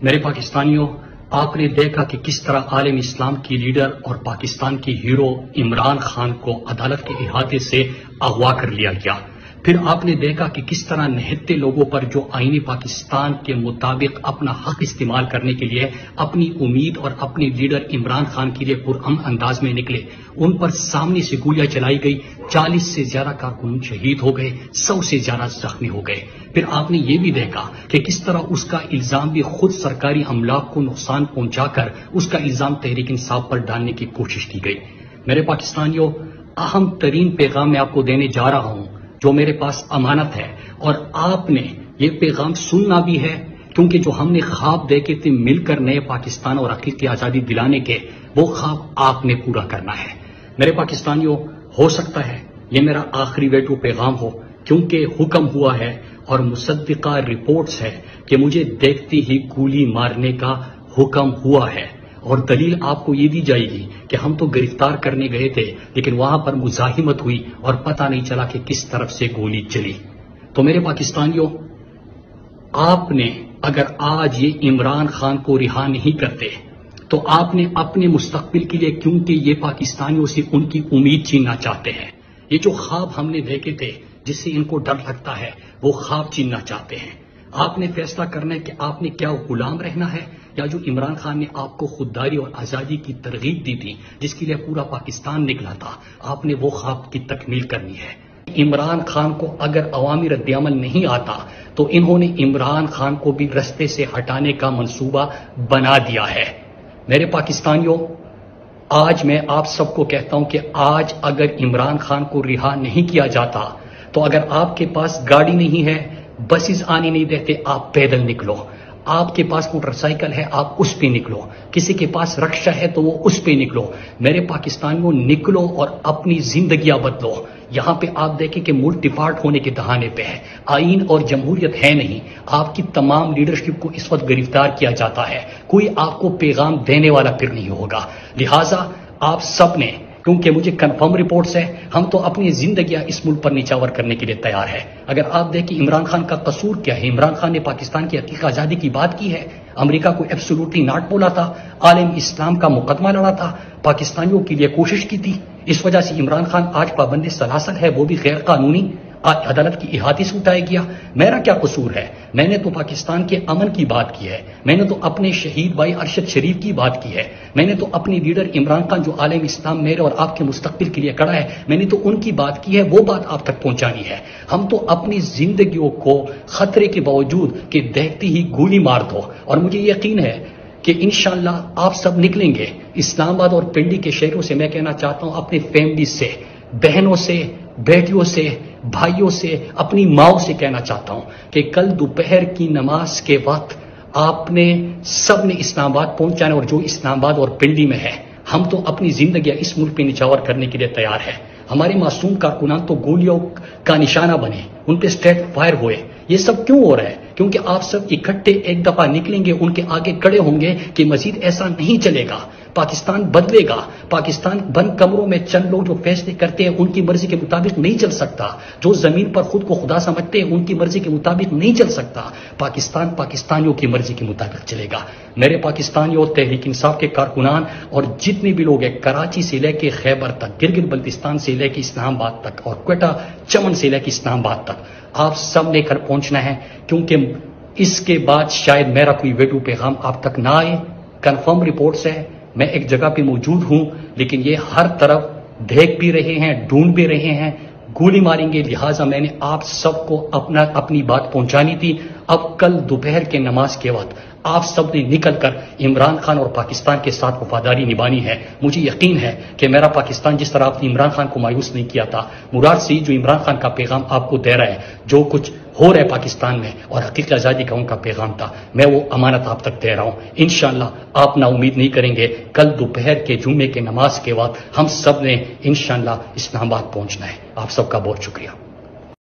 میرے پاکستانیوں، آپ نے دیکھا کہ کس طرح عالم اسلام کی لیڈر اور پاکستان کی ہیرو عمران خان کو عدالت کے احاطے سے اغوا کر لیا گیا۔ پھر آپ نے دیکھا کہ کس طرح نہتے لوگوں پر جو آئین پاکستان کے مطابق اپنا حق استعمال کرنے کے لیے اپنی امید اور اپنے لیڈر عمران خان کے لیے پرامن انداز میں نکلے، ان پر سامنے سے گولیاں چلائی گئی، 40 سے زیادہ کارکن شہید ہو گئے، 100 سے زیادہ زخمی ہو گئے۔ پھر آپ نے یہ بھی دیکھا کہ کس طرح اس کا الزام بھی خود سرکاری املاک کو نقصان پہنچا کر اس کا الزام تحریک انصاف پر ڈالنے کی کوشش کی گئی۔ میرے پاکستانیوں، اہم ترین پیغام میں آپ کو دینے جا رہا ہوں جو میرے پاس امانت ہے، اور آپ نے یہ پیغام سننا بھی ہے، کیونکہ جو ہم نے خواب دیکھے تھے مل کر نئے پاکستان اور حقیقی آزادی دلانے کے، وہ خواب آپ نے پورا کرنا ہے۔ میرے پاکستانیوں، ہو سکتا ہے یہ میرا آخری ویڈیو پیغام ہو، کیونکہ حکم ہوا ہے اور مصدقہ رپورٹس ہے کہ مجھے دیکھتے ہی گولی مارنے کا حکم ہوا ہے، اور دلیل آپ کو یہ دی جائے گی کہ ہم تو گرفتار کرنے گئے تھے، لیکن وہاں پر مزاحمت ہوئی اور پتہ نہیں چلا کہ کس طرف سے گولی چلی۔ تو میرے پاکستانیوں، آپ نے اگر آج یہ عمران خان کو رہا نہیں کرتے تو آپ نے اپنے مستقبل کے لیے، کیونکہ یہ پاکستانیوں سے ان کی امید چھیننا چاہتے ہیں، یہ جو خواب ہم نے دیکھے تھے جس سے ان کو ڈر لگتا ہے، وہ خواب چھیننا چاہتے ہیں۔ آپ نے فیصلہ کرنا ہے کہ آپ نے کیا غلام رہنا ہے، یا جو عمران خان نے آپ کو خودداری اور آزادی کی ترغیب دی تھی، جس کے لیے پورا پاکستان نکلا تھا، آپ نے وہ خواب کی تکمیل کرنی ہے۔ عمران خان کو اگر عوامی رد عمل نہیں آتا تو انہوں نے عمران خان کو بھی رستے سے ہٹانے کا منصوبہ بنا دیا ہے۔ میرے پاکستانیوں، آج میں آپ سب کو کہتا ہوں کہ آج اگر عمران خان کو رہا نہیں کیا جاتا تو اگر آپ کے پاس گاڑی نہیں ہے، بسز آنے نہیں دیتے، آپ پیدل نکلو۔ آپ کے پاس موٹر سائیکل ہے، آپ اس پہ نکلو۔ کسی کے پاس رکشہ ہے تو وہ اس پہ نکلو۔ میرے پاکستانیوں، نکلو اور اپنی زندگیاں بدلو۔ یہاں پہ آپ دیکھیں کہ ملک ڈیفالٹ ہونے کے دہانے پہ ہے، آئین اور جمہوریت ہے نہیں۔ آپ کی تمام لیڈرشپ کو اس وقت گرفتار کیا جاتا ہے، کوئی آپ کو پیغام دینے والا پھر نہیں ہوگا۔ لہٰذا آپ سب نے، کیونکہ مجھے کنفرم رپورٹس ہے، ہم تو اپنی زندگیاں اس ملک پر نچاور کرنے کے لیے تیار ہے۔ اگر آپ دیکھیں عمران خان کا قصور کیا ہے، عمران خان نے پاکستان کی حقیقی آزادی کی بات کی ہے، امریکہ کو ایبسولوٹلی ناٹ بولا تھا، عالم اسلام کا مقدمہ لڑا تھا، پاکستانیوں کے لیے کوشش کی تھی۔ اس وجہ سے عمران خان آج پابند سلاسل ہے، وہ بھی غیر قانونی عدالت کی احاطے سے اٹھایا گیا۔ میرا کیا قصور ہے؟ میں نے تو پاکستان کے امن کی بات کی ہے، میں نے تو اپنے شہید بھائی ارشد شریف کی بات کی ہے، میں نے تو اپنے لیڈر عمران خان جو عالم اسلام میرے اور آپ کے مستقبل کے لیے کڑا ہے، میں نے تو ان کی بات کی ہے، وہ بات آپ تک پہنچانی ہے۔ ہم تو اپنی زندگیوں کو خطرے کے باوجود کہ دیکھتے ہی گولی مار دو، اور مجھے یقین ہے کہ انشاءاللہ آپ سب نکلیں گے۔ اسلام آباد اور پنڈی کے شہروں سے میں کہنا چاہتا ہوں، اپنے فیملی سے، بہنوں سے، بیٹیوں سے، بھائیوں سے، اپنی ماؤں سے کہنا چاہتا ہوں کہ کل دوپہر کی نماز کے وقت آپ نے سب نے اسلام آباد پہنچانا، اور جو اسلام آباد اور پنڈی میں ہے، ہم تو اپنی زندگیاں اس ملک پہ نچاور کرنے کے لیے تیار ہے۔ ہمارے معصوم کارکنان تو گولیوں کا نشانہ بنے، ان پہ اسٹریٹ فائر ہوئے۔ یہ سب کیوں ہو رہا ہے؟ کیونکہ آپ سب اکٹھے ایک دفعہ نکلیں گے، ان کے آگے کھڑے ہوں گے کہ مزید ایسا نہیں چلے گا، پاکستان بدلے گا۔ پاکستان بند کمروں میں چند لوگ جو فیصلے کرتے ہیں ان کی مرضی کے مطابق نہیں چل سکتا، جو زمین پر خود کو خدا سمجھتے ہیں ان کی مرضی کے مطابق نہیں چل سکتا۔ پاکستان پاکستانیوں کی مرضی کے مطابق چلے گا۔ میرے پاکستانیوں، تحریک انصاف کے کارکنان اور جتنے بھی لوگ ہیں، کراچی سے لے کے خیبر تک، گلگت بلتستان سے لے کے اسلام آباد تک، اور کوئٹہ چمن سے لے کے اسلام آباد تک، آپ سب نے گھر پہنچنا ہے، کیونکہ اس کے بعد شاید میرا کوئی ویڈیو پیغام آپ تک نہ آئے۔ کنفرم رپورٹس ہے، میں ایک جگہ پہ موجود ہوں، لیکن یہ ہر طرف دیکھ بھی رہے ہیں، ڈھونڈ بھی رہے ہیں، گولی ماریں گے۔ لہٰذا میں نے آپ سب کو اپنی بات پہنچانی تھی۔ اب کل دوپہر کے نماز کے وقت آپ سب نے نکل کر عمران خان اور پاکستان کے ساتھ وفاداری نبھانی ہے۔ مجھے یقین ہے کہ میرا پاکستان جس طرح آپ نے عمران خان کو مایوس نہیں کیا تھا، مراد سے جو عمران خان کا پیغام آپ کو دے رہا ہے، جو کچھ ہو رہا ہے پاکستان میں اور حقیقی آزادی کا ان کا پیغام تھا، میں وہ امانت آپ تک دے رہا ہوں۔ انشاءاللہ آپ نا امید نہیں کریں گے، کل دوپہر کے جمعے کے نماز کے وقت ہم سب نے انشاءاللہ اسلام آباد پہنچنا ہے۔ آپ سب کا بہت شکریہ۔